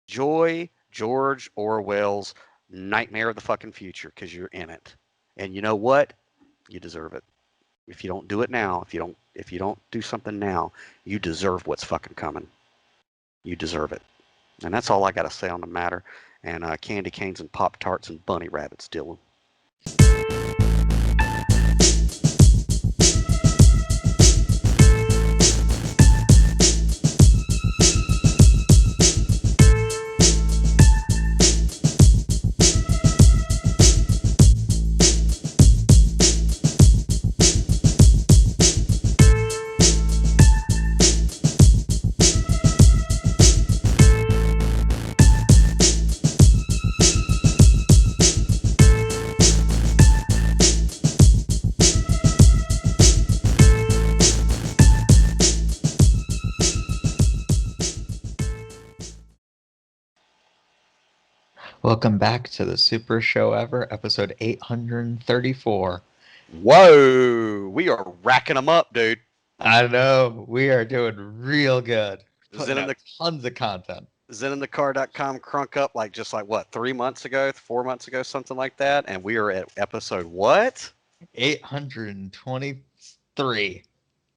enjoy George Orwell's Nightmare of the fucking Future because you're in it. And you know what? You deserve it. If you don't do it now, if you don't do something now, you deserve what's fucking coming. You deserve it. And that's all I got to say on the matter. And candy canes and Pop Tarts and bunny rabbits, Dylan. Welcome back to the Super Show Ever, episode 834. Whoa, we are racking them up, dude. I know, we are doing real good. Putting Zen in out the tons of content. ZenInTheCar.com crunk up like just like what 3 months ago, 4 months ago, something like that, and we are at episode what? 823.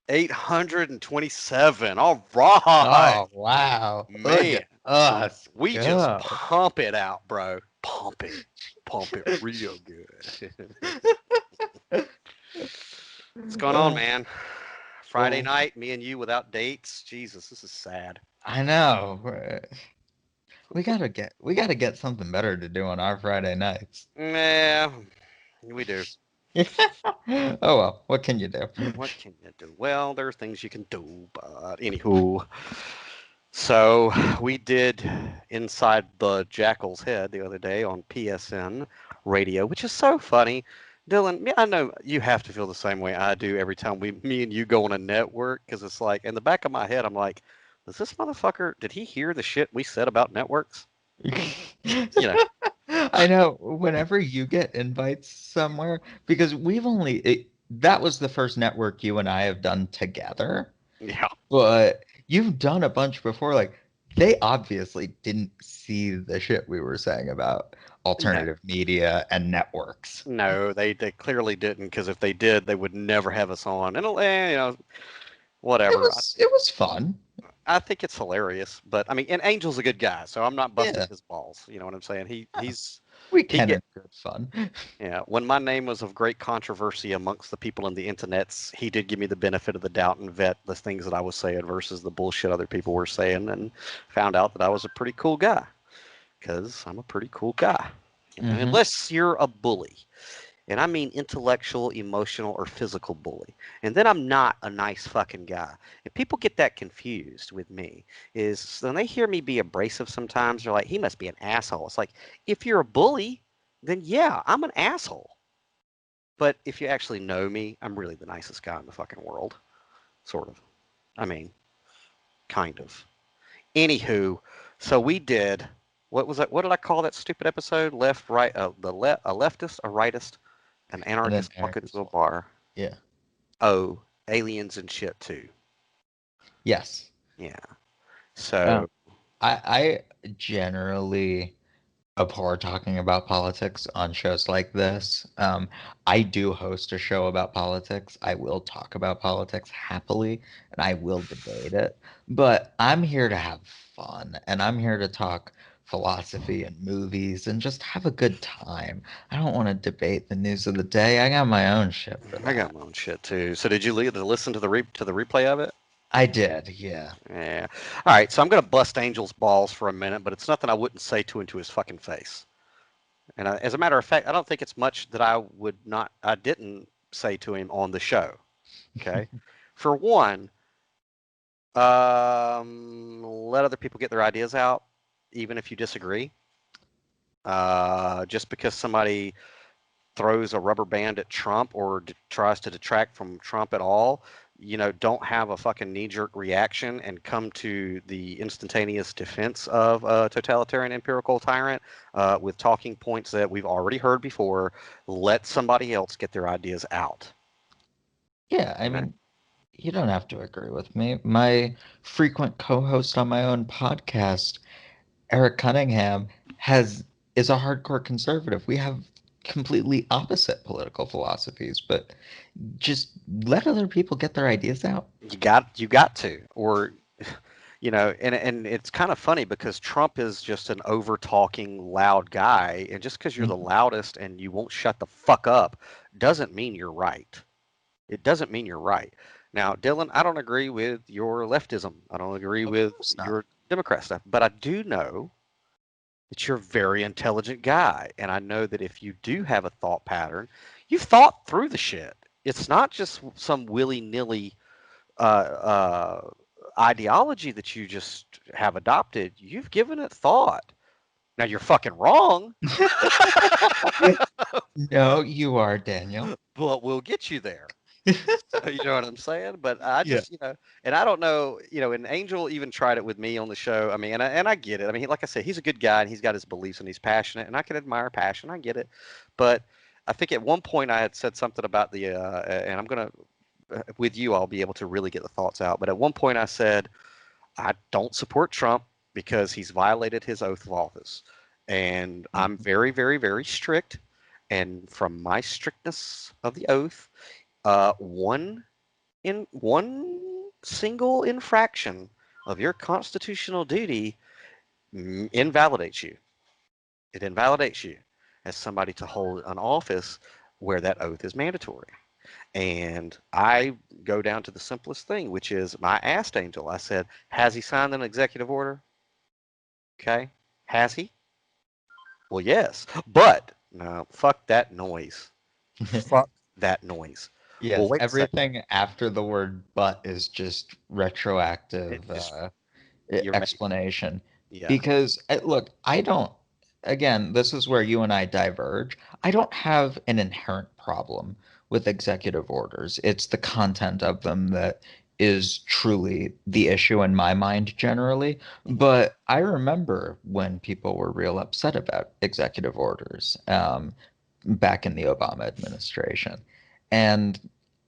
827. All right, Oh, wow. Look man, at us we just go. pump it out, bro. Pump it real good. What's going on, man? Friday Well, night, me and you without dates. Jesus, this is sad. I know. We gotta get something better to do on our Friday nights. Yeah, we do. Oh well, what can you do? What can you do? Well, there are things you can do, but anywho. So we did Inside the Jackal's Head the other day on PSN radio, which is so funny. Dylan, I know you have to feel the same way I do every time me and you go on a network, because it's like in the back of my head, I'm like, does this motherfucker, did he hear the shit we said about networks? You know, I know whenever you get invites somewhere, because that was the first network you and I have done together, yeah, but you've done a bunch before. Like, they obviously didn't see the shit we were saying about no, alternative media and networks. no, they clearly didn't, because if they did, they would never have us on. And It whatever. was it was fun. I think it's hilarious, but I mean, and Angel's a good guy, so I'm not busting Yeah, his balls. You know what I'm saying? yeah, we He can get enjoy fun. yeah. When my name was of great controversy amongst the people in the internets, he did give me the benefit of the doubt and vet the things that I was saying versus the bullshit other people were saying, and found out that I was a pretty cool guy because I'm a pretty cool guy. Hmm. Unless you're a bully. And I mean intellectual, emotional, or physical bully. And then I'm not a nice fucking guy. And people get that confused with me. Is when they hear me be abrasive sometimes, they're like, he must be an asshole. It's like, if you're a bully, then yeah, I'm an asshole. But if you actually know me, I'm really the nicest guy in the fucking world. Sort of. I mean, kind of. Anywho, so we did. What was that? What did I call that stupid episode? Left, right, a leftist, a rightist, an And then anarchist walk Eric into was a like, bar. yeah, Oh, aliens and shit too. yes. Yeah. Um, So, I generally abhor talking about politics on shows like this. I do host a show about politics. I will talk about politics happily and I will debate it. But I'm here to have fun and I'm here to talk philosophy and movies and just have a good time. I don't want to debate the news of the day. I got my own shit for I got that. my own shit too. So did you listen to the replay of it? I did, yeah. Yeah. All right. So I'm gonna bust Angel's balls for a minute, but it's nothing I wouldn't say to his fucking face. And as a matter of fact, I don't think it's much that I didn't say to him on the show. Okay. For one, let other people get their ideas out, even if you disagree. Just because somebody throws a rubber band at Trump or tries to detract from Trump at all, don't have a fucking knee jerk reaction and come to the instantaneous defense of a totalitarian empirical tyrant with talking points that we've already heard before. Let somebody else get their ideas out. Yeah, I You know? mean, you don't have to agree with me. My frequent co-host on my own podcast Eric Cunningham is a hardcore conservative. We have completely opposite political philosophies, but just let other people get their ideas out. You got to, or and it's kind of funny because Trump is just an over talking loud guy, and just because you're the Mhm. loudest and you won't shut the fuck up doesn't mean you're right. It doesn't mean you're right. Now, Dylan, I don't agree with your leftism. I don't agree Of with course not. your Democrat stuff, but I do know that you're a very intelligent guy, and I know that if you do have a thought pattern, you've thought through the shit. It's not just some willy nilly uh, ideology that you just have adopted. You've given it thought. Now you're fucking wrong, No, you are, Daniel. but we'll get you there. You know what I'm saying? But I Yeah. just, and I don't know, and Angel even tried it with me on the show. I mean, and I get it. I mean, like I said, he's a good guy and he's got his beliefs and he's passionate, and I can admire passion. I get it. But I think at one point I had said something about and I'm going to, with you, I'll be able to really get the thoughts out. But at one point I said, I don't support Trump because he's violated his oath of office. And I'm Mhm. very, very, very strict. And from my strictness of the oath, one single infraction of your constitutional duty invalidates you. It invalidates you as somebody to hold an office where that oath is mandatory. And I go down to the simplest thing, which is I asked Angel, I said, has he signed an executive order? Okay. Has he? Well, yes. But no, fuck that noise. Fuck that noise. Well, Yes, wait a second. everything after the word but is just It retroactive just you're making explanation. yeah. Because, look, I don't, again, this is where you and I diverge. I don't have an inherent problem with executive orders. It's the content of them that is truly the issue in my mind generally. Mhm. But I remember when people were real upset about executive orders back in the Obama administration. And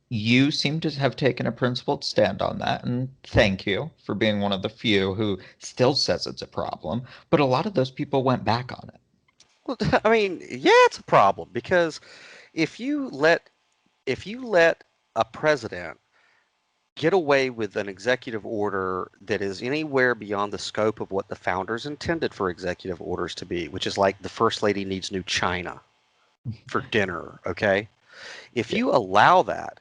you seem to have taken a principled stand on that, and thank you for being one of the few who still says it's a problem. But a lot of those people went back on it. Well, I mean, yeah, it's a problem because if you let if you let a president get away with an executive order that is anywhere beyond the scope of what the founders intended for executive orders to be, which is like the first lady needs new china for dinner, okay? If Yeah. you allow that,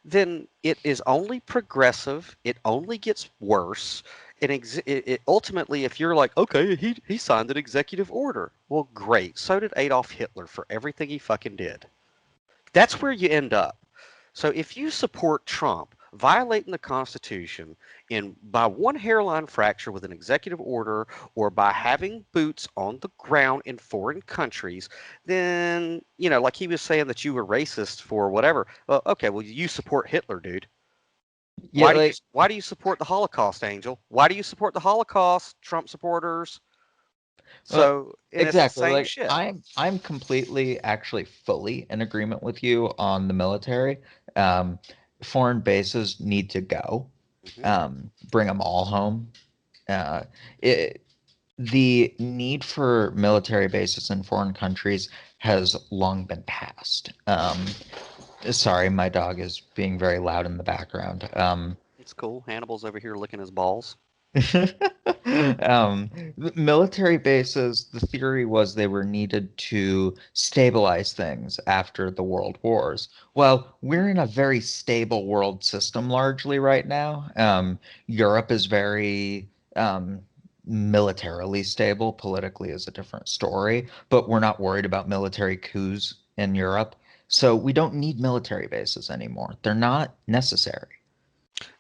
then it is only progressive, it only gets worse. Ultimately, if you're like, okay, he signed an executive order, well, great. So did Adolf Hitler for everything he fucking did. That's where you end up. So if you support Trump violating the Constitution in by one hairline fracture with an executive order or by having boots on the ground in foreign countries, then like he was saying that you were racist for whatever. Well, okay, well you support Hitler, dude. Yeah, Why do you support the Holocaust, Angel? Why do you support the Holocaust, Trump supporters? well, So, and it's the exactly. same Like shit. I'm completely actually fully in agreement with you on the military. Um, Foreign bases need to go. Hmm. Bring them all home. Uh, it, the need for military bases in foreign countries has long been past. Sorry, my dog is being very loud in the background. It's cool. Hannibal's over here licking his balls. Military bases, the theory was they were needed to stabilize things after the world wars. Well, we're in a very stable world system largely right now. Europe is very militarily stable. Politically is a different story, but we're not worried about military coups in Europe. So we don't need military bases anymore. They're not necessary.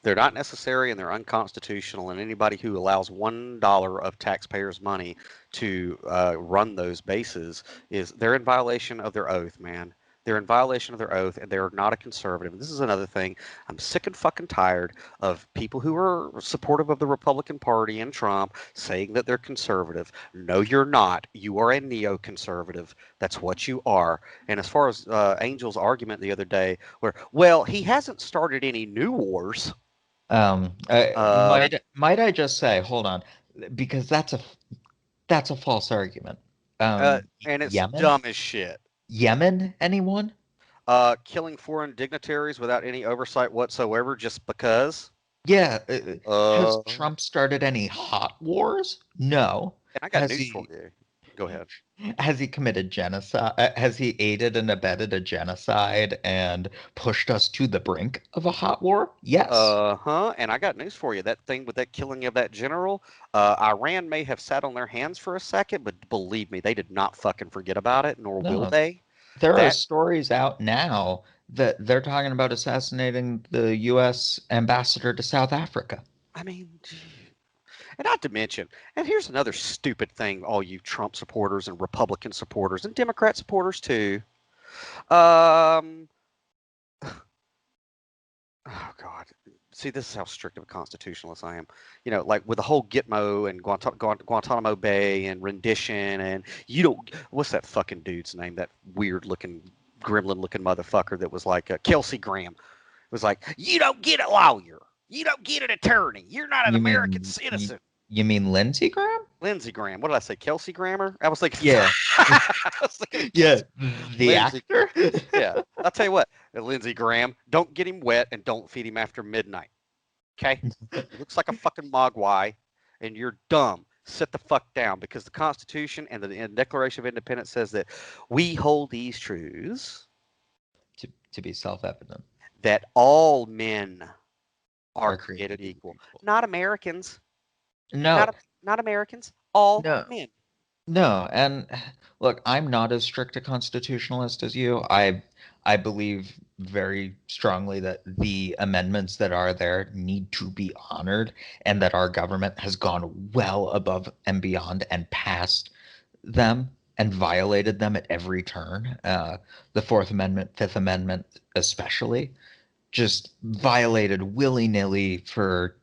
They're not necessary and they're unconstitutional. And anybody who allows $1 of taxpayers' money to run those bases they're in violation of their oath, man. They're in violation of their oath, and they're not a conservative. And this is another thing. I'm sick and fucking tired of people who are supportive of the Republican Party and Trump saying that they're conservative. No, you're not. You are a neoconservative. That's what you are. And as far as Angel's argument the other day, where, well, he hasn't started any new wars. Um, uh, Uh, might I just say, hold on, because that's a That's a false argument. And it's Yemen? dumb as shit. Yemen, anyone? Killing foreign dignitaries without any oversight whatsoever just because. Yeah. Has And Trump started any hot wars? No. I got Has news for he you. Go ahead. has he committed genocide? Has he aided and abetted a genocide and pushed us to the brink of a hot war? Yes. Uh-huh. And I got news for you. That thing with that killing of that general, Iran may have sat on their hands for a second, but believe me, they did not fucking forget about it, nor will No. they. There are That, stories out now that they're talking about assassinating the U.S. ambassador to South Africa. I mean, gee. And not to mention, and here's another stupid thing, all you Trump supporters and Republican supporters and Democrat supporters too. Um, oh God. See, this is how strict of a constitutionalist I am. Like with the whole Gitmo and Guantanamo Bay and rendition, and you don't. What's that fucking dude's name? That weird looking, gremlin looking motherfucker that was like Kelsey Graham. It was like, you don't get a lawyer. You don't get an attorney. You're not an You American mean you, citizen. you mean Lindsey Graham? Lindsey Graham. What did I say? Kelsey Grammer? I was thinking. Yeah. I was thinking of Yeah, Kelsey. the Lindsey. actor? Yeah. I'll tell you what, Lindsey Graham, don't get him wet and don't feed him after midnight. Okay? He looks like a fucking mogwai, and you're dumb. Sit the fuck down because the Constitution and the Declaration of Independence says that we hold these truths To be self-evident. that all men are Are created created equal. equal. Not Americans. No, Not Americans. All no, men. no. And look, I'm not as strict a constitutionalist as you. I believe very strongly that the amendments that are there need to be honored and that our government has gone well above and beyond and past them and violated them at every turn. The Fourth Amendment, Fifth Amendment, especially, just violated willy-nilly for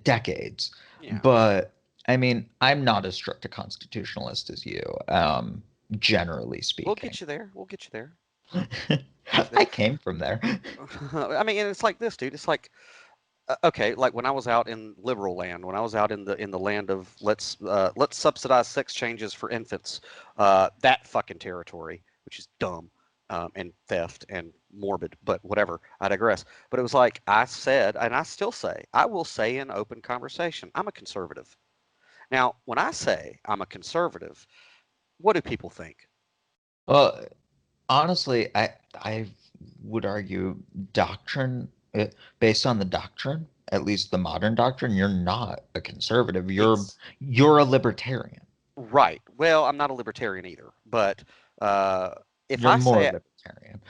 decades. Yeah. But I mean, I'm not as strict a constitutionalist as you, generally We'll speaking. get you there. We'll get you there. Get you I came from there. there. I mean, and it's like this, dude. It's like okay, like when I was out in liberal land, when I was out in the land of let's subsidize sex changes for infants, that fucking territory, which is dumb, and theft and morbid, but whatever. I digress. But it was like I said, and I still say, I will say in open conversation, I'm a conservative. Now, when I say I'm a conservative, what do people think? Well, honestly, I would argue doctrine, based on the doctrine, at least the modern doctrine, you're not a conservative. Ex- You're a libertarian. right. Well, I'm not a libertarian either, but uh, if You're I more say libertarian.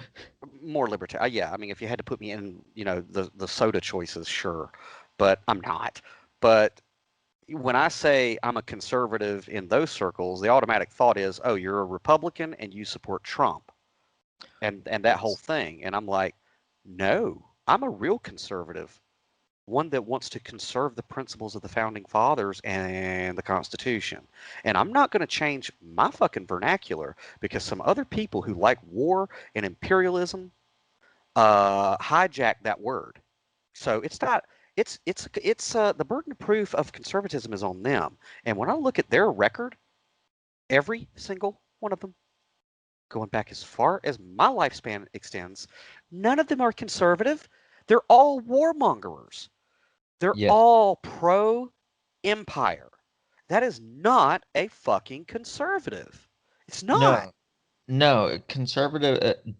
more libertarian. Yeah, I mean, if you had to put me in, the soda choices, sure, but I'm not. But when I say I'm a conservative in those circles, the automatic thought is, oh, you're a Republican and you support Trump and that whole Yes. thing. And I'm like, no, I'm a real conservative, one that wants to conserve the principles of the founding fathers and the Constitution. And I'm not going to change my fucking vernacular because some other people who like war and imperialism hijack that word. So it's not. It's the burden of proof of conservatism is on them. And when I look at their record, every single one of them, going back as far as my lifespan extends, none of them are conservative. They're all warmongers. They're Yeah. all pro empire. That is not a fucking conservative. It's not. No. No, conservative,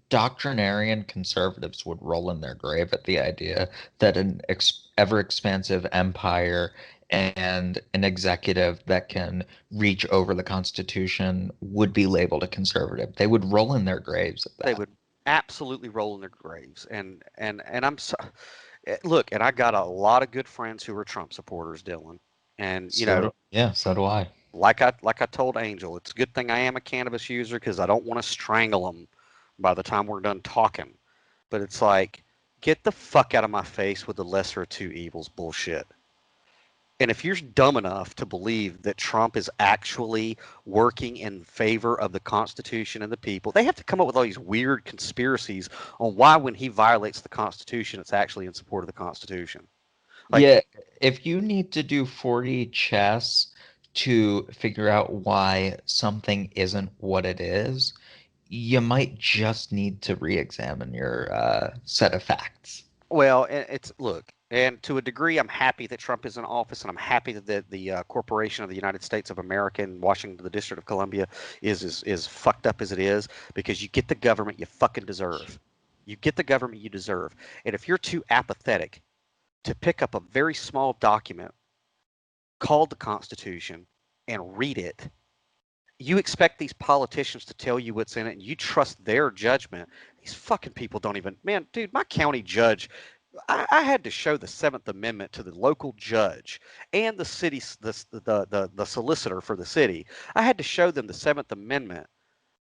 doctrinarian conservatives would roll in their grave at the idea that an ever expansive empire and an executive that can reach over the Constitution would be labeled a conservative. They would roll in their graves at They that. would absolutely roll in their graves. And I'm so, look, and I got a lot of good friends who are Trump supporters, Dylan. And Yeah, so do I. like I told Angel, it's a good thing I am a cannabis user because I don't want to strangle them by the time we're done talking. But it's like, get the fuck out of my face with the lesser of two evils bullshit. And if you're dumb enough to believe that Trump is actually working in favor of the Constitution and the people, they have to come up with all these weird conspiracies on why, when he violates the Constitution, it's actually in support of the Constitution. Like, Yeah, if you need to do 40 chess to figure out why something isn't what it is, you might just need to re-examine your set of facts. Well, it's look, and to a degree, I'm happy that Trump is in office, and I'm happy that the corporation of the United States of America in Washington, the District of Columbia, is fucked up as it is, because you get the government you fucking deserve. You get the government you deserve, and if you're too apathetic to pick up a very small document called the Constitution and read it, you expect these politicians to tell you what's in it, and you trust their judgment. These fucking people don't even. Man, dude, my county judge, I had to show the Seventh Amendment to the local judge and the city, the solicitor for the city. I had to show them the Seventh Amendment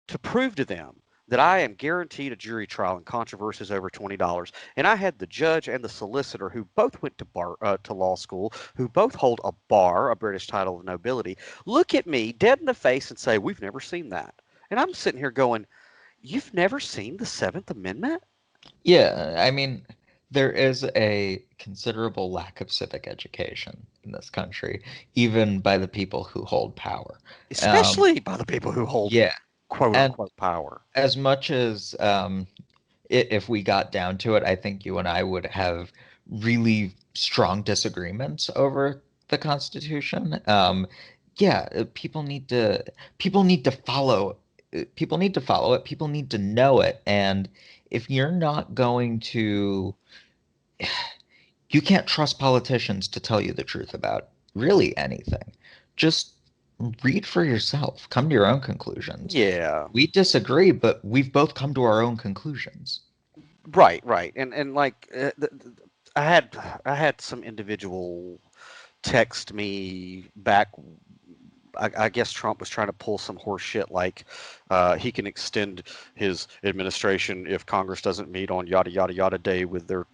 to prove to them that I am guaranteed a jury trial in controversies over $20. And I had the judge and the solicitor, who both went to law school, who both hold a bar, a British title of nobility, look at me dead in the face and say, "We've never seen that." And I'm sitting here going, "You've never seen the Seventh Amendment?" Yeah, I mean, there is a considerable lack of civic education in this country, even by the people who hold power. Um, Especially by the people who hold yeah, quote and unquote power. as much as if we got down to it, I think you and I would have really strong disagreements over the Constitution. Yeah, people need to follow people need to follow it. People need to know it. And if you're not going to, you can't trust politicians to tell you the truth about really anything. Just read for yourself. Come to your own conclusions. Yeah, We disagree, but we've both come to our own conclusions. right, right. And like I had I had some individual text me back. I guess Trump was trying to pull some horse shit like he can extend his administration if Congress doesn't meet on yada yada yada day with their,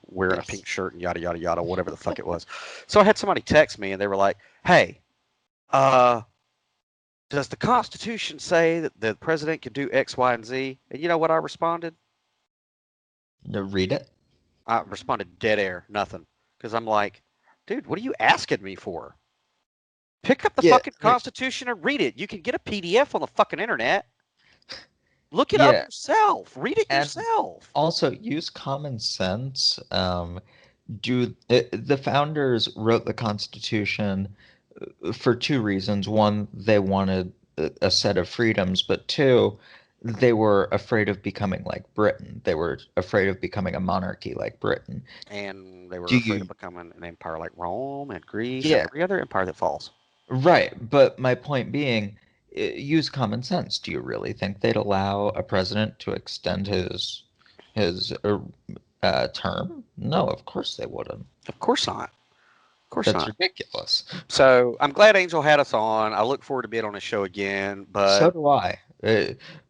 wearing a Yes. pink shirt and yada yada yada, whatever the fuck it was. So I had somebody text me and they were like, "Hey, uh, does the Constitution say that the president can do X, Y, and Z?" And you know what I responded? To read it. I responded dead air, nothing, because I'm like, dude, what are you asking me for? Pick up the Yeah, fucking I mean, Constitution and read it. You can get a PDF on the fucking internet. Look it up yeah, yourself. Read it and yourself. also use common sense. The founders wrote the Constitution for two reasons. One, they wanted a set of freedoms, but two, they were afraid of becoming like Britain. They were afraid of becoming a monarchy like Britain. And they were Do afraid of you? becoming an empire like Rome and Greece and Yeah, every other empire that falls. right. But my point being, use common sense. Do you really think they'd allow a president to extend his term? No, of course they wouldn't. Of course not. Of course That's not. ridiculous. So I'm glad Angel had us on. I look forward to being on his show again. So But do I.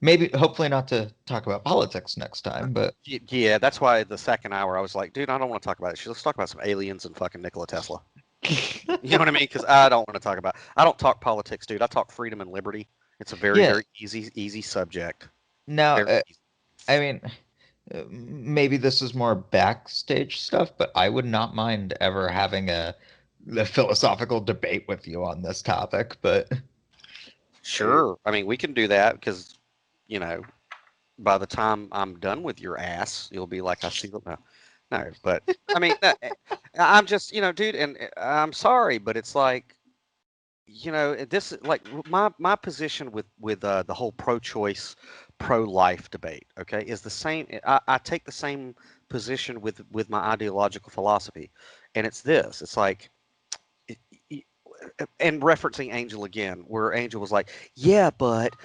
Maybe, hopefully, not to talk about politics next time, but yeah, that's why the second hour I was like, dude, I don't want to talk about it. Let's talk about some aliens and fucking Nikola Tesla. You know what I mean? Because I don't want to talk about. I don't talk politics, dude. I talk freedom and liberty. It's a very, yeah. very easy subject. Now, Very easy. I mean, maybe this is more backstage stuff, but I would not mind ever having a philosophical debate with you on this topic. But Sure. I mean, we can do that because, you know, by the time I'm done with your ass, you'll be like, I see the no, no. But I mean, I'm just, dude, and I'm sorry, but it's like, this like my position with the whole pro-choice, pro-life debate, okay, is the same. I take the same position with my ideological philosophy, and it's this. It's like, it- it- and referencing Angel again, where Angel was like, "Yeah, but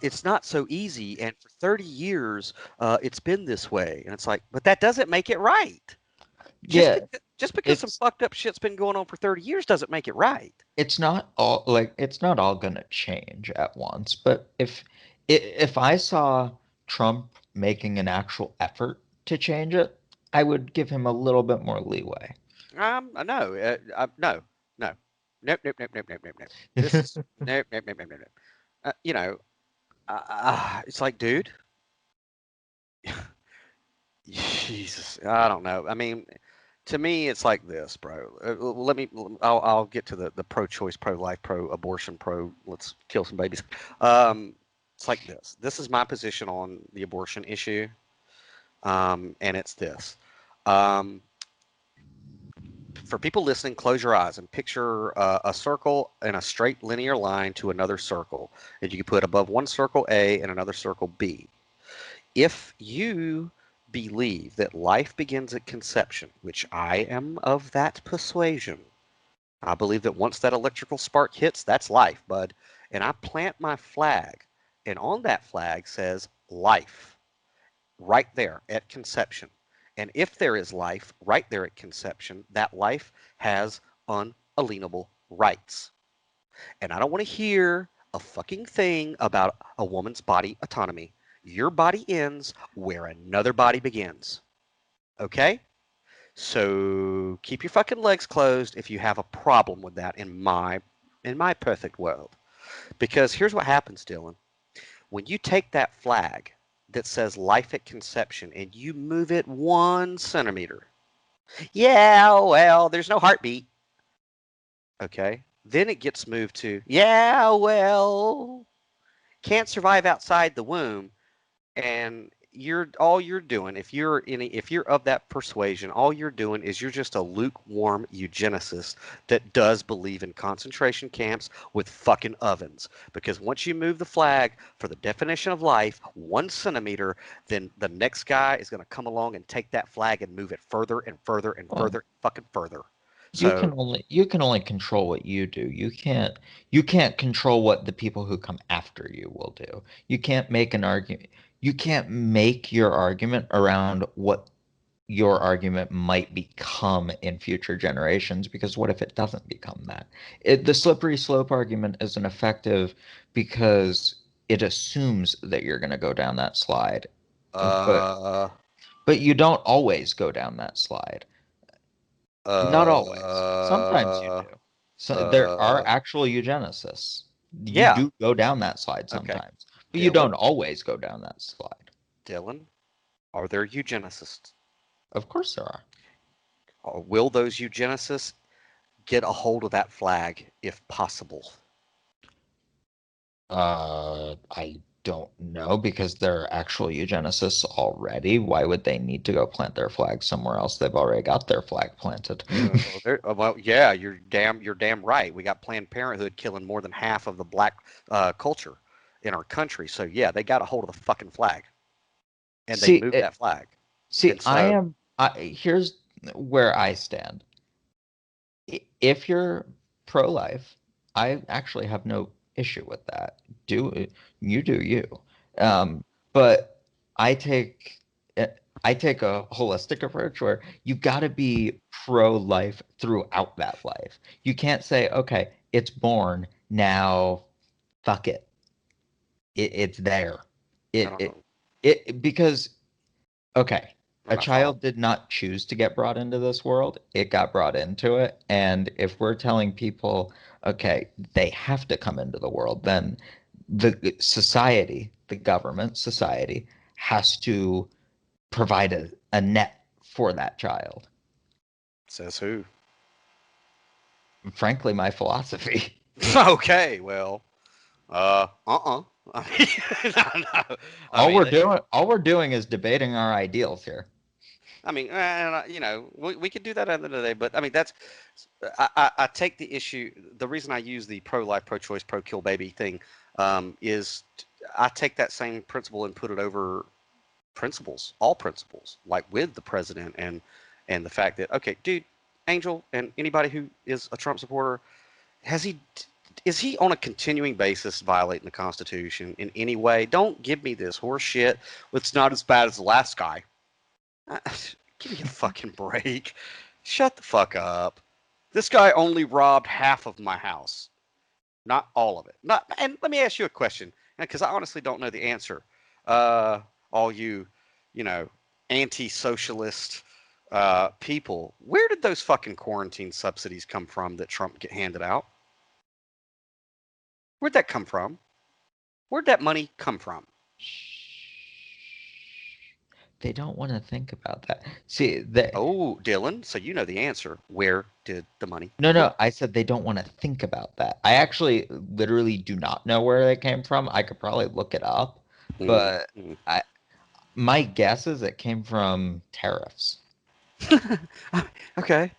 it's not so easy, and for 30 years, it's been this way," and it's like, but that doesn't make it right. yeah, Just because some it's fucked up shit's been going on for 30 years doesn't make it right. it's not all gonna change at once. But if I saw Trump making an actual effort to change it, I would give him a little bit more leeway. No, no, no, nope, nope, nope, nope, nope, nope, nope. This is nope, nope, nope, nope, nope, nope. It's like, dude, Jesus, I don't know. I mean, To me, it's like this, bro. Let me. I'll get to the pro-choice, pro-life, pro-abortion, pro. Let's kill some babies. Um, it's like this. This is my position on the abortion issue, and it's this. Um, for people listening, close your eyes and picture a circle and a straight linear line to another circle, and you can put above one circle A and another circle B. If you believe that life begins at conception, which I am of that persuasion, I believe that once that electrical spark hits, that's life, bud. And I plant my flag, and on that flag says life right there at conception. And if there is life right there at conception, that life has unalienable rights. And I don't want to hear a fucking thing about a woman's body autonomy. Your body ends where another body begins. Okay? So keep your fucking legs closed if you have a problem with that in my perfect world. Because here's what happens, Dylan. When you take that flag that says life at conception and you move it 1 centimeter, yeah, well, there's no heartbeat. Okay. Then it gets moved to, yeah, well, can't survive outside the womb. And you're doing, if you're of that persuasion, all you're doing is you're just a lukewarm eugenicist that does believe in concentration camps with fucking ovens. Because once you move the flag for the definition of life 1 centimeter, then the next guy is going to come along and take that flag and move it further and further and Well, further fucking further. you So can only control what you do. You can't control what the people who come after you will do. You can't make an argument. You can't make your argument around what your argument might become in future generations, because what if it doesn't become that? The slippery slope argument isn't effective because it assumes that you're going to go down that slide, but uh but you don't always go down that slide. Not always. Sometimes you uh do. So there are uh actual eugenicists. You yeah. do go down that slide Okay. sometimes, but you don't Dylan, always go down that slide. Dylan, are there eugenicists? Of course there are. Or will those eugenicists get a hold of that flag if possible? I don't know, because they're actual eugenicists already. Why would they need to go plant their flag somewhere else? They've already got their flag planted. Well, yeah, you're damn right. We got Planned Parenthood killing more than half of the black culture in our country. So yeah, they got a hold of the fucking flag and they See, moved that flag. see, And so, here's where I stand. If you're pro-life, I actually have no issue with that. Do you do you. But I take I take a holistic approach where you got to be pro-life throughout that life. You can't say, okay, it's born now, fuck it. It's there. I It don't it know. because okay, I'm a not following. child did not choose to get brought into this world. It got brought into it. And if we're telling people, okay, they have to come into the world, then the society, the government, society has to provide a net for that child. Says who? Frankly, my philosophy. Okay, well, I mean, no, no. I mean, All we're doing is debating our ideals here. we could do that at the end of the day, but I mean, I take the issue. The reason I use the pro-life, pro-choice, pro-kill baby thing I take that same principle and put it over principles, all principles, like with the president and the fact that, okay, dude, Angel, and anybody who is a Trump supporter, has he is he on a continuing basis violating the Constitution in any way? Don't give me this horse shit. It's not as bad as the last guy. Uh, Give me a fucking break. Shut the fuck up. This guy only robbed half of my house, not all of it. Not. And let me ask you a question, because I honestly don't know the answer. Uh, all you, you know, anti-socialist people, where did those fucking quarantine subsidies come from that Trump get handed out? Where'd that come from? Where'd that money come from? They don't want to think about that. See, they Oh, Dylan, so you know the answer. Where did the money no, come no, I said they don't want to think about that. I actually literally do not know where they came from. I could probably look it up, from? but Mm, I my guess is it came from tariffs. mm. Okay.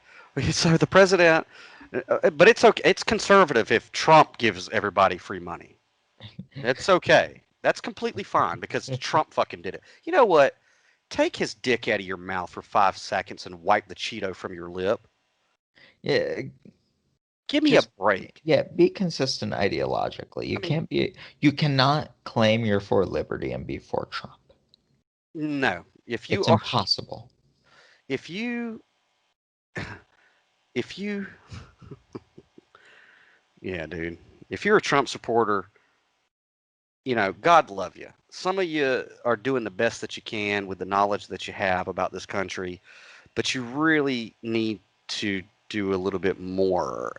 So the president, but it's okay. It's conservative if Trump gives everybody free money. It's okay. That's completely fine because Trump fucking did it. You know what? Take his dick out of your mouth for 5 seconds and wipe the Cheeto from your lip. Yeah, Give me a just break. yeah, be consistent ideologically. I mean, You cannot claim you're for liberty and be for Trump. no. It's impossible. If you, if you, yeah, dude. If you're a Trump supporter, God love you. Some of you are doing the best that you can with the knowledge that you have about this country, but you really need to do a little bit more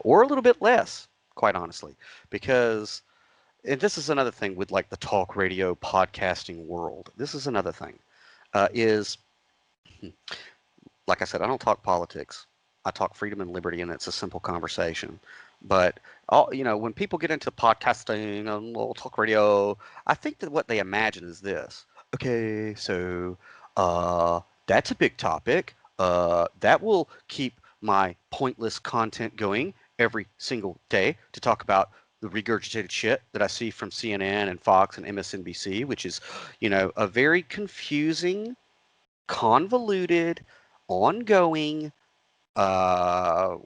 or a little bit less, quite honestly, because and this is another thing with like the talk radio podcasting world. This is another thing is like I said, I don't talk politics. I talk freedom and liberty, and it's a simple conversation. But when people get into podcasting and talk radio, I think that what they imagine is this. Okay, so that's a big topic. That will keep my pointless content going every single day to talk about the regurgitated shit that I see from CNN and Fox and MSNBC, which is, a very confusing, convoluted, ongoing uh,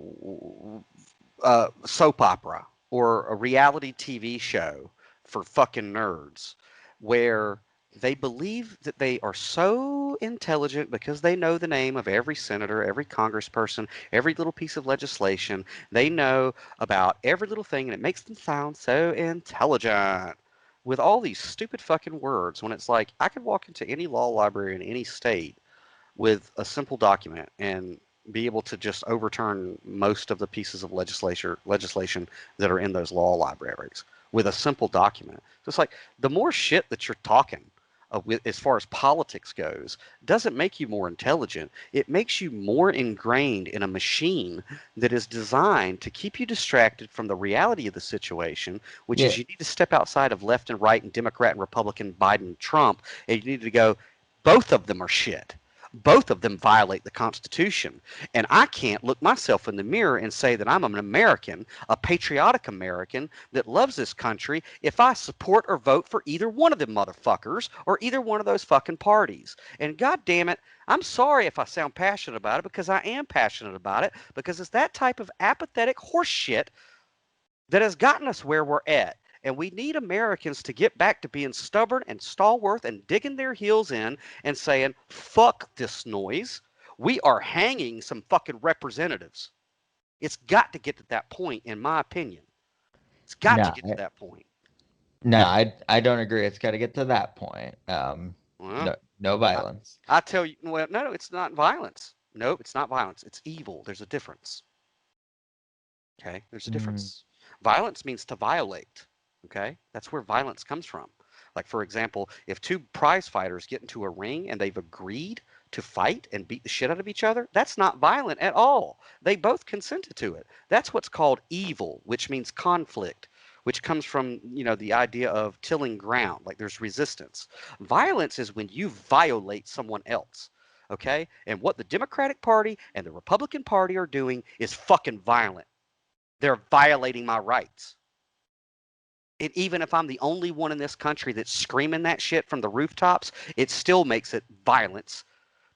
soap opera or a reality TV show for fucking nerds where they believe that they are so intelligent because they know the name of every senator, every congressperson, every little piece of legislation. They know about every little thing, and it makes them sound so intelligent with all these stupid fucking words when it's like I could walk into any law library in any state with a simple document and be able to just overturn most of the pieces of legislation that are in those law libraries with a simple document. So it's like the more shit that you're talking as far as politics goes doesn't make you more intelligent. It makes you more ingrained in a machine that is designed to keep you distracted from the reality of the situation, which Yeah, is you need to step outside of left and right and Democrat and Republican, Biden and Trump, and you need to go, both of them are shit. Both of them violate the Constitution. And I can't look myself in the mirror and say that I'm an American, a patriotic American that loves this country if I support or vote for either one of them motherfuckers or either one of those fucking parties. And god damn it, I'm sorry if I sound passionate about it because I am passionate about it because it's that type of apathetic horseshit that has gotten us where we're at. And we need Americans to get back to being stubborn and stalwart and digging their heels in and saying, fuck this noise. We are hanging some fucking representatives. It's got to get to that point, in my opinion. It's got to no, get to that point. no, I don't agree. It's got to get to that point. Well, No I, violence. I tell you, well, no, it's not violence. No, it's not violence. It's evil. There's a difference. Okay, there's a Mm, difference. Violence means to violate. Okay, that's where violence comes from. Like, for example, if two prize fighters get into a ring and they've agreed to fight and beat the shit out of each other, that's not violent at all. They both consented to it. That's what's called evil, which means conflict, which comes from, the idea of tilling ground, like there's resistance. Violence is when you violate someone else. Okay? And what the Democratic Party and the Republican Party are doing is fucking violent. They're violating my rights. And even if I'm the only one in this country that's screaming that shit from the rooftops, it still makes it violence.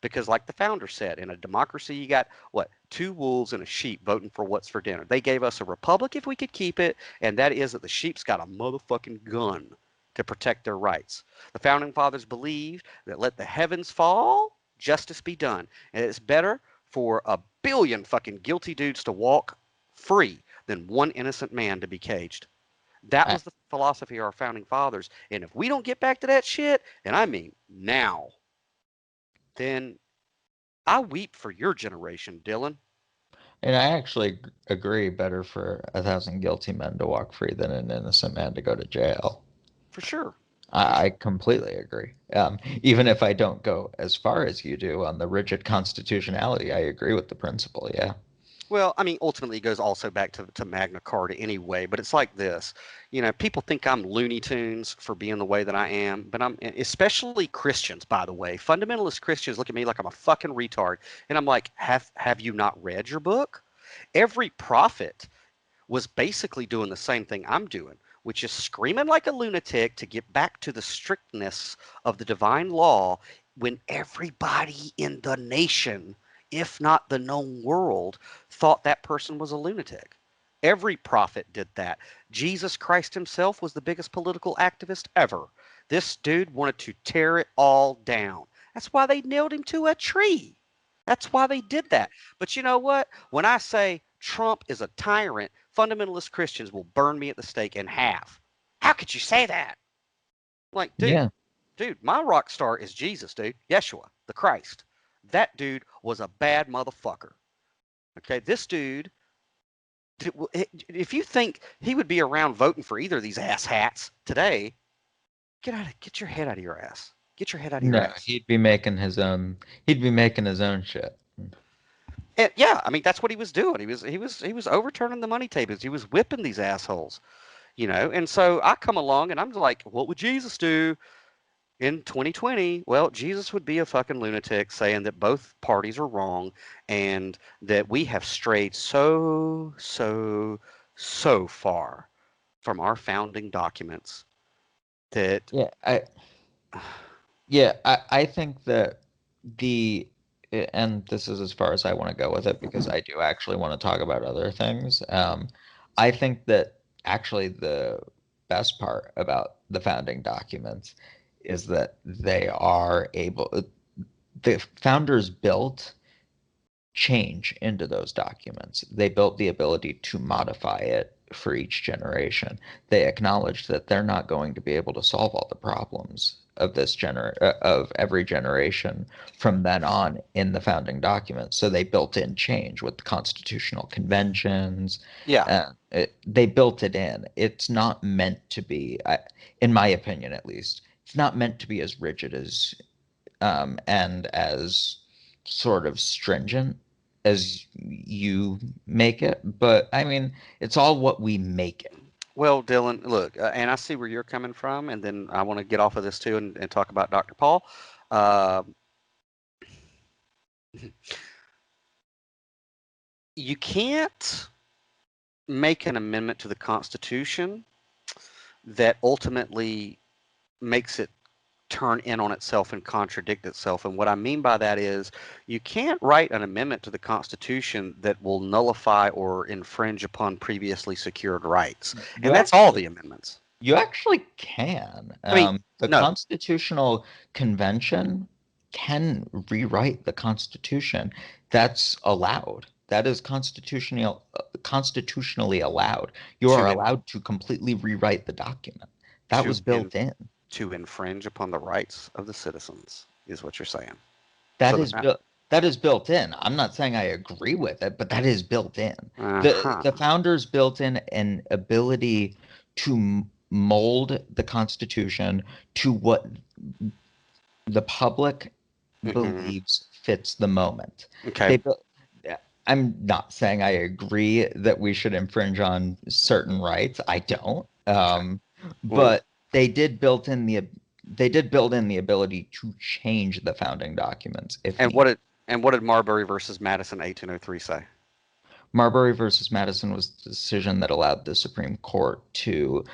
Because, like the founder said, in a democracy, you got what? Two wolves and a sheep voting for what's for dinner. They gave us a republic if we could keep it, and that is that the sheep's got a motherfucking gun to protect their rights. The founding fathers believed that let the heavens fall, justice be done. And it's better for a billion fucking guilty dudes to walk free than one innocent man to be caged. That I, was the philosophy of our founding fathers. And if we don't get back to that shit, and I mean now, then I weep for your generation, Dylan, and I actually agree. Better for 1,000 guilty men to walk free than an innocent man to go to jail. for sure. I completely agree. Even if I don't go as far as you do on the rigid constitutionality, I agree with the principle. Yeah. Well, I mean, ultimately, it goes also back to Magna Carta anyway, but it's like this. People think I'm Looney Tunes for being the way that I am, but especially Christians, by the way. Fundamentalist Christians look at me like I'm a fucking retard. And I'm like, have you not read your book? Every prophet was basically doing the same thing I'm doing, which is screaming like a lunatic to get back to the strictness of the divine law when everybody in the nation, if not the known world, thought that person was a lunatic. Every prophet did that. Jesus Christ himself was the biggest political activist ever. This dude wanted to tear it all down. That's why they nailed him to a tree. That's why they did that. But you know what? When I say Trump is a tyrant, fundamentalist Christians will burn me at the stake in half. How could you say that? Like, Yeah. dude, my rock star is Jesus, dude. Yeshua, the Christ. That dude was a bad motherfucker. Okay, this dude, if you think he would be around voting for either of these ass hats today, get your head out of your ass. Get your head out of your No, ass. he'd be making his own. He'd be making his own shit. And yeah, I mean that's what he was doing. He was overturning the money tables. He was whipping these assholes. And so I come along and I'm like, what would Jesus do in 2020? Well, Jesus would be a fucking lunatic saying that both parties are wrong and that we have strayed so, so, so far from our founding documents that, Yeah, I think that the and this is as far as I want to go with it because I do actually want to talk about other things. I think that actually the best part about the founding documents is that the founders built change into those documents. They built the ability to modify it for each generation. They acknowledged that they're not going to be able to solve all the problems of of every generation from then on in the founding documents. So they built in change with the constitutional conventions. yeah. They built it in. It's not meant to be, in my opinion at least, it's not meant to be as rigid as and as sort of stringent as you make it. But I mean, it's all what we make it. Well, Dylan, look, and I see where you're coming from, and then I want to get off of this too and talk about Dr. Paul. Uh, you can't make an amendment to the Constitution that ultimately makes it turn in on itself and contradict itself. And what I mean by that is you can't write an amendment to the Constitution that will nullify or infringe upon previously secured rights. You And that's all actually the amendments. you actually can. I mean, The no, Constitutional Convention can rewrite the Constitution. That's allowed. That is constitutionally allowed. You to are in, allowed to completely rewrite the document. That was to in, built in. to infringe upon the rights of the citizens is what you're saying. That So is built that is built in. I'm not saying I agree with it, but that is built in. uh-huh. The founders built in an ability to mold the Constitution to what the public Hmm. believes fits the moment. Okay. They built I'm not saying I agree that we should infringe on certain rights. I don't. Okay. Well, But they did build in the ability to change the founding documents if and what needed. did and what did Marbury versus Madison 1803 say? Marbury versus Madison was the decision that allowed the Supreme Court to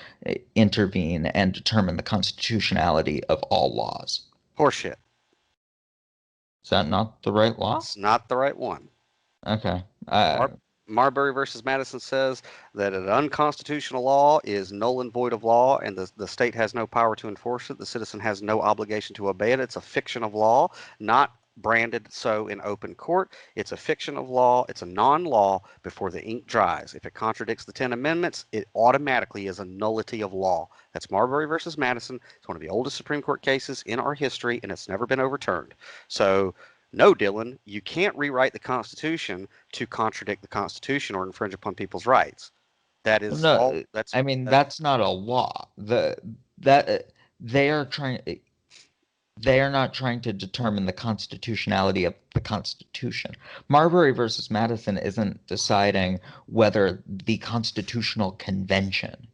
intervene and determine the constitutionality of all laws. Horseshit. Is that not the right law? It's not the right one. Okay. Mar- Marbury versus Madison says that an unconstitutional law is null and void of law, and the state has no power to enforce it. The citizen has no obligation to obey it. It's a fiction of law, not branded so in open court. It's a fiction of law. It's a non law before the ink dries. If it contradicts the 10 Amendments, it automatically is a nullity of law. That's Marbury versus Madison. It's one of the oldest Supreme Court cases in our history, and it's never been overturned. So, no, Dylan, you can't rewrite the Constitution to contradict the Constitution or infringe upon people's rights. That is all. No, I mean That's that's not a law. The that they are trying they are not trying to determine the constitutionality of the Constitution. Marbury versus Madison isn't deciding whether the Constitutional Convention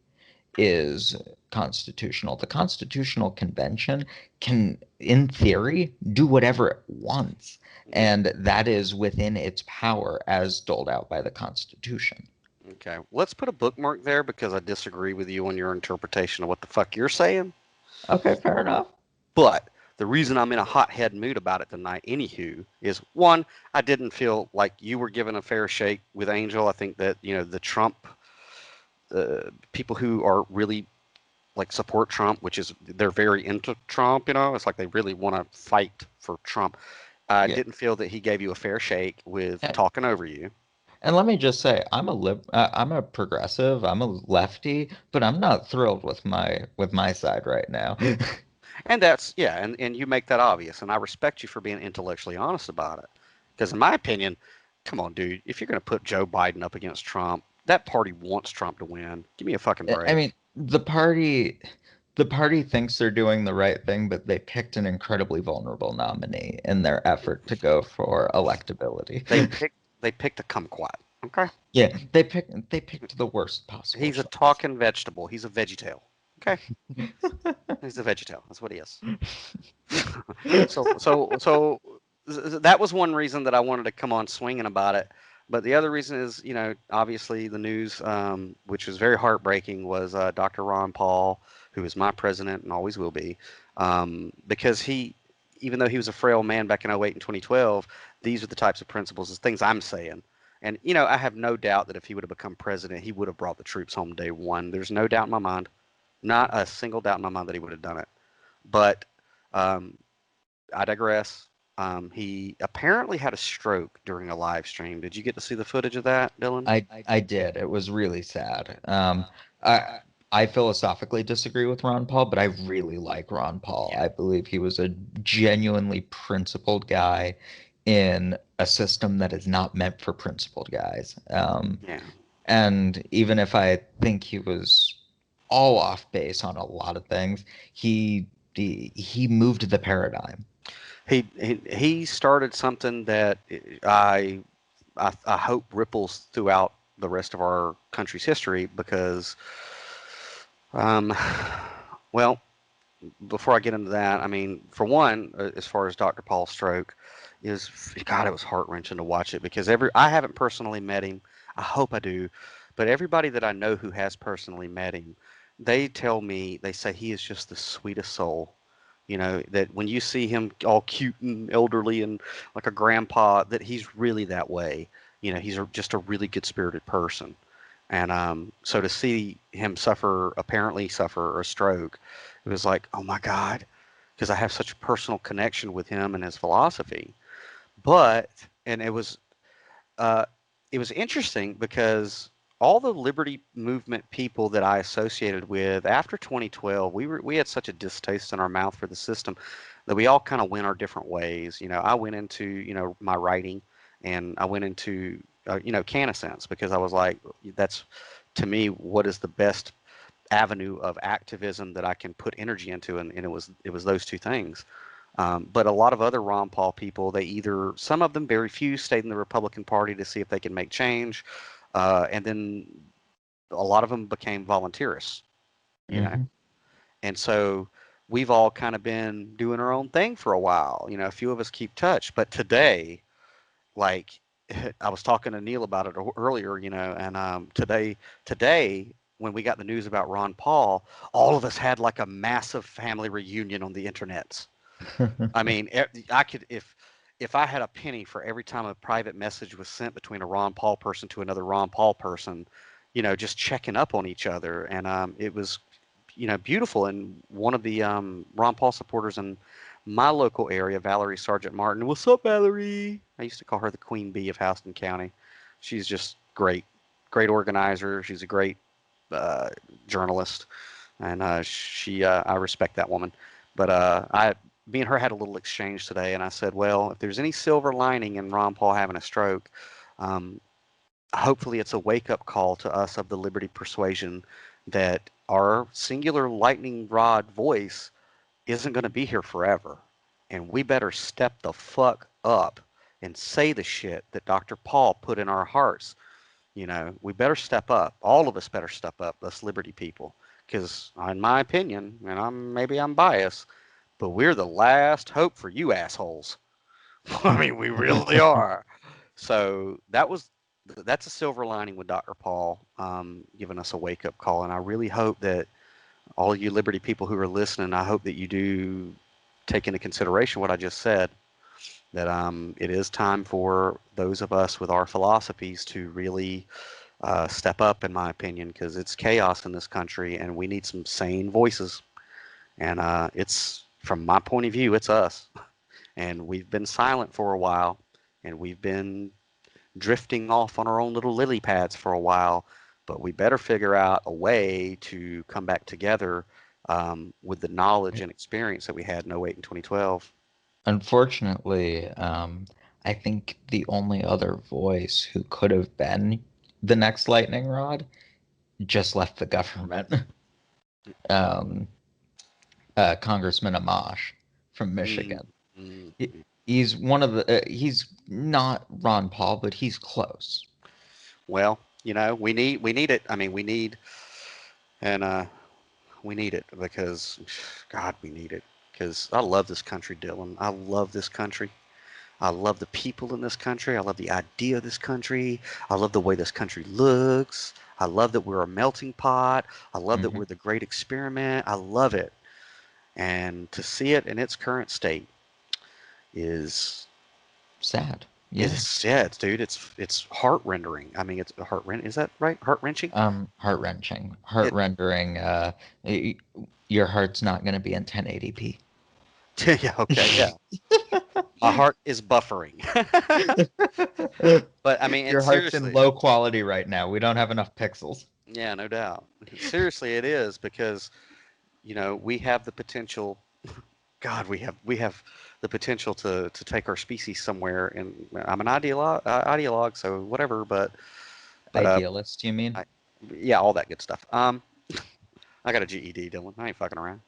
is constitutional. The Constitutional Convention can, in theory, do whatever it wants, Mhm. and that is within its power as doled out by the Constitution. Okay, let's put a bookmark there because I disagree with you on your interpretation of what the fuck you're saying. Okay, fair enough. But the reason I'm in a hothead mood about it tonight, anywho, is one, I didn't feel like you were given a fair shake with Angel. I think that, the Trump, people who are really like support Trump, which is they're very into Trump, it's like they really want to fight for Trump. I Yeah. didn't feel that he gave you a fair shake with And, talking over you. and let me just say, I'm a progressive, I'm a lefty, but I'm not thrilled with my side right now. And that's, yeah, and you make that obvious. And I respect you for being intellectually honest about it. Because, in my opinion, come on, dude, if you're going to put Joe Biden up against Trump, that party wants Trump to win. Give me a fucking I mean, break. the party thinks they're doing the right thing, but they picked an incredibly vulnerable nominee in their effort to go for electability. They picked they picked a kumquat. Okay, Yeah, they picked the worst possible he's a choice. talking vegetable. He's a veggie Okay, he's a veggie That's what he is. So that was one reason that I wanted to come on swinging about it. But the other reason is, obviously the news, which was very heartbreaking, was Dr. Ron Paul, who is my president and always will be, because even though he was a frail man back in '08 and 2012, these are the types of principles, the things I'm saying. And, I have no doubt that if he would have become president, he would have brought the troops home day one. There's no doubt in my mind, not a single doubt in my mind that he would have done it. But um, I digress. He apparently had a stroke during a live stream. Did you get to see the footage of that, Dylan? I did. It was really sad. I I philosophically disagree with Ron Paul, but I really like Ron Paul. Yeah. I believe he was a genuinely principled guy in a system that is not meant for principled guys. Yeah. And even if I think he was all off base on a lot of things, he moved the paradigm. He started something that I hope ripples throughout the rest of our country's history because, um, well, before I get into that, I mean, for one, as far as Dr. Paul's stroke, is God, it was heart wrenching to watch it because I haven't personally met him. I hope I do, but everybody that I know who has personally met him, they tell me they say he is just the sweetest soul. That when you see him all cute and elderly and like a grandpa, that he's really that way. He's just a really good spirited person. And so to see him apparently suffer a stroke, it was like, oh my God, because I have such a personal connection with him and his philosophy. But, and uh, it was interesting because all the liberty movement people that I associated with after 2012, we had such a distaste in our mouth for the system that we all kind of went our different ways. I went into my writing, and I went into Cana Sense because I was like, that's to me what is the best avenue of activism that I can put energy into, and it was those two things. But a lot of other Ron Paul people, some of them, very few, stayed in the Republican Party to see if they can make change, and then a lot of them became volunteerists, you know. Hmm. And so we've all kind of been doing our own thing for a while. A few of us keep touch, but today, like I was talking to Neil about it earlier, and today when we got the news about Ron Paul, all of us had like a massive family reunion on the internet. I mean, I could if I had a penny for every time a private message was sent between a Ron Paul person to another Ron Paul person, just checking up on each other, and it was beautiful. And one of the Ron Paul supporters in my local area, Valerie Sargent Martin. What's up, Valerie? I used to call her the Queen Bee of Houston County. She's just great, great organizer. She's a great uh, journalist, and I respect that woman. But me and her had a little exchange today, and I said, well, if there's any silver lining in Ron Paul having a stroke, um, hopefully it's a wake up call to us of the liberty persuasion that our singular lightning rod voice isn't going to be here forever. And we better step the fuck up and say the shit that Dr. Paul put in our hearts. We better step up. All of us better step up, us liberty people. Because, in my opinion, and maybe I'm biased, but we're the last hope for you assholes. I mean, we really are. So that's a silver lining with Dr. Paul giving us a wake up call, and I really hope that all you Liberty people who are listening, I hope that you do take into consideration what I just said. That it is time for those of us with our philosophies to really step up, in my opinion, because it's chaos in this country, and we need some sane voices. And it's from my point of view, it's us. And we've been silent for a while, and we've been drifting off on our own little lily pads for a while, but we better figure out a way to come back together with the knowledge and experience that we had in '08 and 2012. Unfortunately, I think the only other voice who could have been the next lightning rod just left the government. Um, Congressman Amash from Mm, Michigan. mm, He- mm. He's one of the. He's not Ron Paul, but he's close. Well, we need it. I mean, and we need it because, God, we need it because I love this country, Dylan. I love this country. I love the people in this country. I love the idea of this country. I love the way this country looks. I love that we're a melting pot. I love that Hmm. we're the great experiment. I love it. And to see it in its current state is Sad. is Yeah. sad, dude. It's heart rendering. I mean, it's heart rend. Is that right? Heart wrenching. Heart wrenching, It. heart rendering. Y- your heart's not going to be in 1080p. Yeah. Okay. Yeah. My heart is buffering. But I mean, and Your heart's in seriously, low quality right now. We don't have enough pixels. yeah, no doubt. Seriously, it is because we have the potential. God, we have the potential to take our species somewhere. And I'm an ideologue, so whatever. But Idealist, you mean? I, yeah, all that good stuff. I got a GED, Dylan. I ain't fucking around.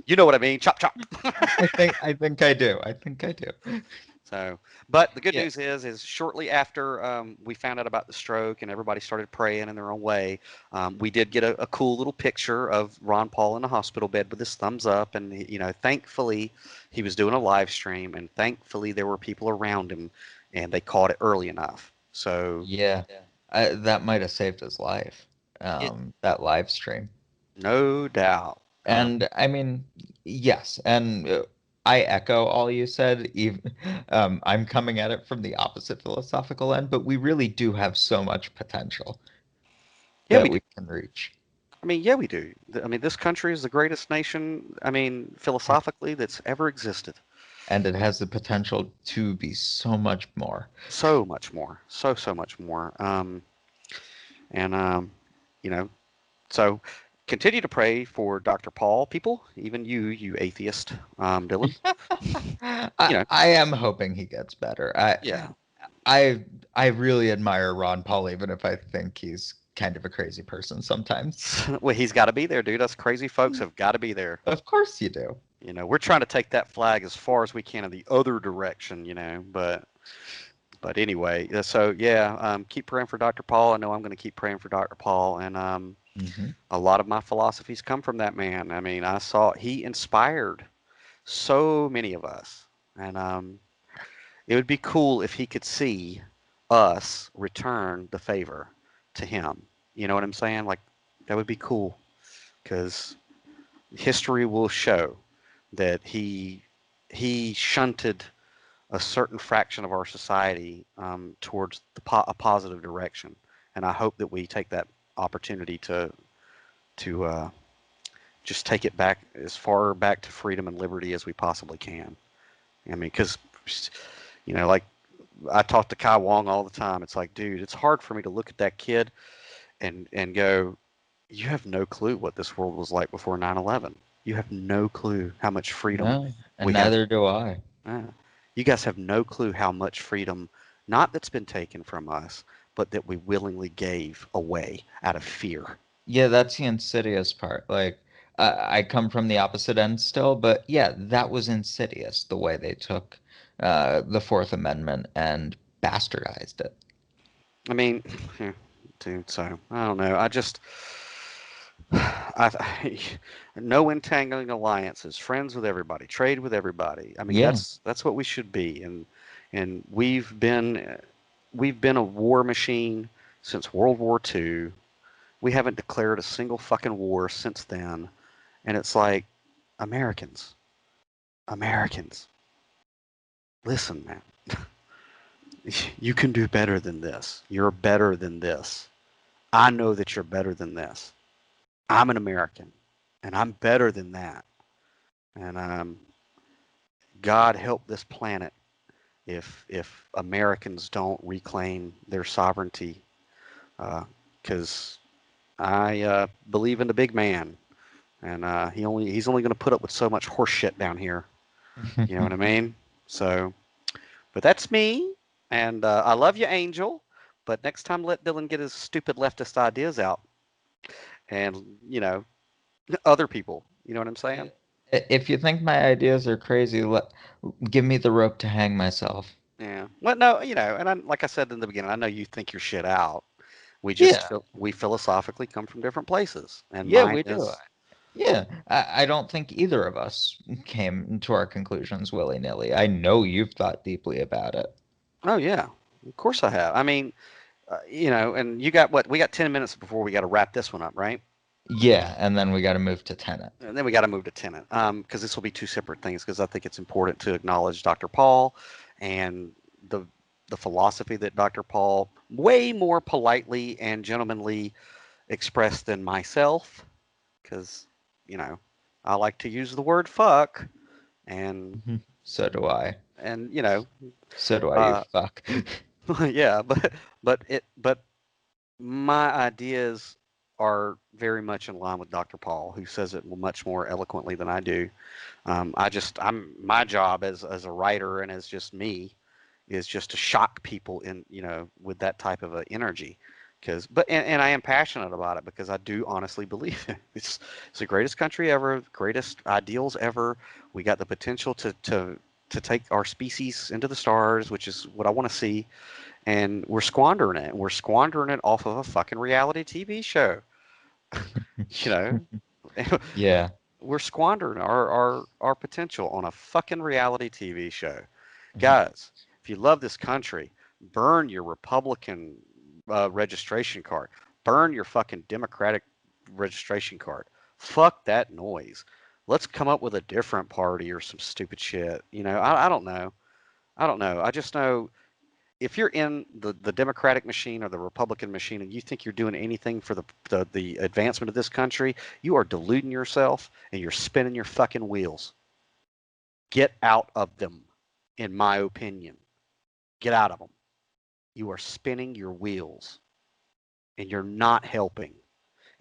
You know what I mean? Chop chop. I think I do. I think I do. So, but the good Yeah. news is shortly after we found out about the stroke and everybody started praying in their own way, we did get a cool little picture of Ron Paul in a hospital bed with his thumbs up, and thankfully he was doing a live stream, and thankfully there were people around him, and they caught it early enough. So, Yeah. That might have saved his life. it That live stream. no doubt. And I mean, yes, and I echo all you said. Even I'm coming at it from the opposite philosophical end, but we really do have so much potential Yeah, we that do. we can reach, I mean, yeah, we do. I mean, this country is the greatest nation. I mean, philosophically, that's ever existed. and it has the potential to be so much more. So much more, so much more. And you know, so continue to pray for Dr. Paul, people, even you atheist, Dylan. I, You know, I am hoping he gets better. yeah. I I really admire Ron Paul, even if I think he's kind of a crazy person sometimes. Well, he's got to be there, dude. Us crazy folks have got to be there. Of course you do. We're trying to take that flag as far as we can in the other direction, but anyway, so yeah, keep praying for Dr. Paul. I know I'm going to keep praying for Dr. Paul, and Hmm. a lot of my philosophies come from that man. I mean, I saw he inspired so many of us, and it would be cool if he could see us return the favor to him. You know what I'm saying? Like that would be cool because history will show that he shunted a certain fraction of our society towards a positive direction, and I hope that we take that opportunity to just take it back as far back to freedom and liberty as we possibly can. I mean, because like I talk to Kai Wong all the time. It's like, dude, it's hard for me to look at that kid and go, you have no clue what this world was like before 9/11. You have no clue how much freedom No, and we have. neither do I. Uh, you guys have no clue how much freedom, not that's been taken from us, but that we willingly gave away out of fear. Yeah, that's the insidious part. Like, I come from the opposite end still, but yeah, that was insidious the way they took the Fourth Amendment and bastardized it. I mean, yeah, dude. So I don't know. I just, I, no entangling alliances, friends with everybody, trade with everybody. I mean, Yeah. that's what we should be. And we've been a war machine since World War II. We haven't declared a single fucking war since then. And it's like, Americans, Americans, listen, man. You can do better than this. You're better than this. I know that you're better than this. I'm an American, and I'm better than that. And God help this planet if Americans don't reclaim their sovereignty, because I believe in the big man, and he's only going to put up with so much horse shit down here. You know what I mean? So, but that's me, and I love you, Angel. But next time, let Dylan get his stupid leftist ideas out, and other people. You know what I'm saying? If you think my ideas are crazy, give me the rope to hang myself. Yeah. Well, no, and like I said in the beginning, I know you think your shit out. We just Yeah, feel we philosophically come from different places, and yeah, mine we do. is. Yeah, I don't think either of us came to our conclusions willy-nilly. I know you've thought deeply about it. Oh yeah, of course I have. I mean, and you got what? We got 10 minutes before we got to wrap this one up, right? Yeah, and then we got to move to Tenet. And then we got to move to tenant, because this will be two separate things. Because I think it's important to acknowledge Dr. Paul and the the philosophy that Dr. Paul way more politely and gentlemanly expressed than myself. Because you know, I like to use the word fuck, and Mhm. So do I. and So do I, you uh, fuck. yeah, but my ideas are very much in line with Dr. Paul, who says it much more eloquently than I do. I'm my job as a writer and as just me is just to shock people in with that type of a energy, and I am passionate about it because I do honestly believe it. It's the greatest country ever, greatest ideals ever. We got the potential to take our species into the stars, which is what I want to see, and we're squandering it. We're squandering it off of a fucking reality TV show. You know, Yeah. we're squandering our potential on a fucking reality TV show. Guys, if you love this country, burn your Republican registration card. Burn your fucking Democratic registration card. Fuck that noise. Let's come up with a different party or some stupid shit. I don't know. I don't know. I just know if you're in the Democratic machine or the Republican machine and you think you're doing anything for the advancement of this country, you are deluding yourself and you're spinning your fucking wheels. Get out of them, in my opinion. Get out of them. You are spinning your wheels and you're not helping.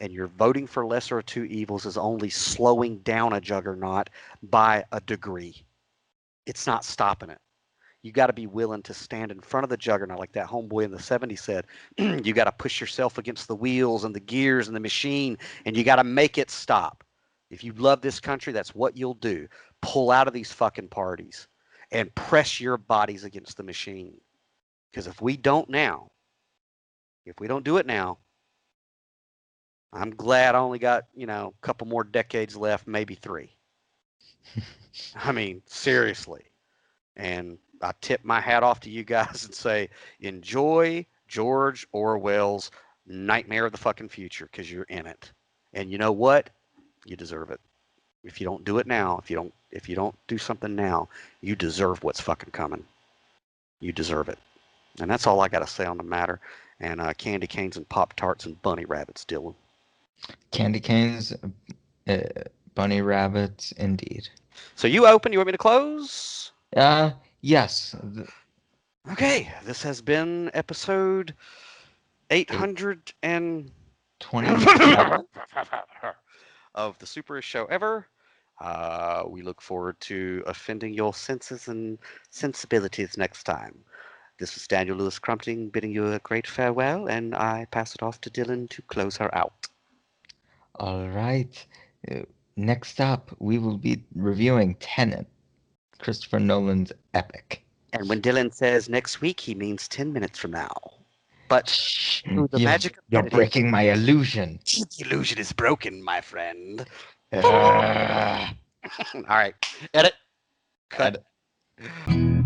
And you're voting for lesser of two evils is only slowing down a juggernaut by a degree. It's not stopping it. You got to be willing to stand in front of the juggernaut, like that homeboy in the 70s said. You got to push yourself against the wheels and the gears and the machine, and you got to make it stop. If you love this country, that's what you'll do. Pull out of these fucking parties and press your bodies against the machine. Because if we don't do it now, I'm glad I only got, a couple more decades left, maybe three. I mean, seriously. And I tip my hat off to you guys and say, enjoy George Orwell's Nightmare of the fucking Future because you're in it. And you know what? You deserve it. If you don't do it now, if you don't do something now, you deserve what's fucking coming. You deserve it. And that's all I got to say on the matter. And candy canes and Pop Tarts and bunny rabbits, Dylan. Candy canes, uh, bunny rabbits, indeed. So you open. You want me to close? Uh, yes. Okay. This has been episode 800 and 827? of the Superist show ever. We look forward to offending your senses and sensibilities next time. This is Daniel Lewis Crumpton bidding you a great farewell, and I pass it off to Dylan to close her out. All right. Uh, Next up, we will be reviewing Tenet, Christopher Nolan's epic. And when Dylan says next week, he means 10 minutes from now. But Shh, through the magic of you're editing, breaking my illusion. the illusion is broken, my friend. Uh, All right, edit, cut. and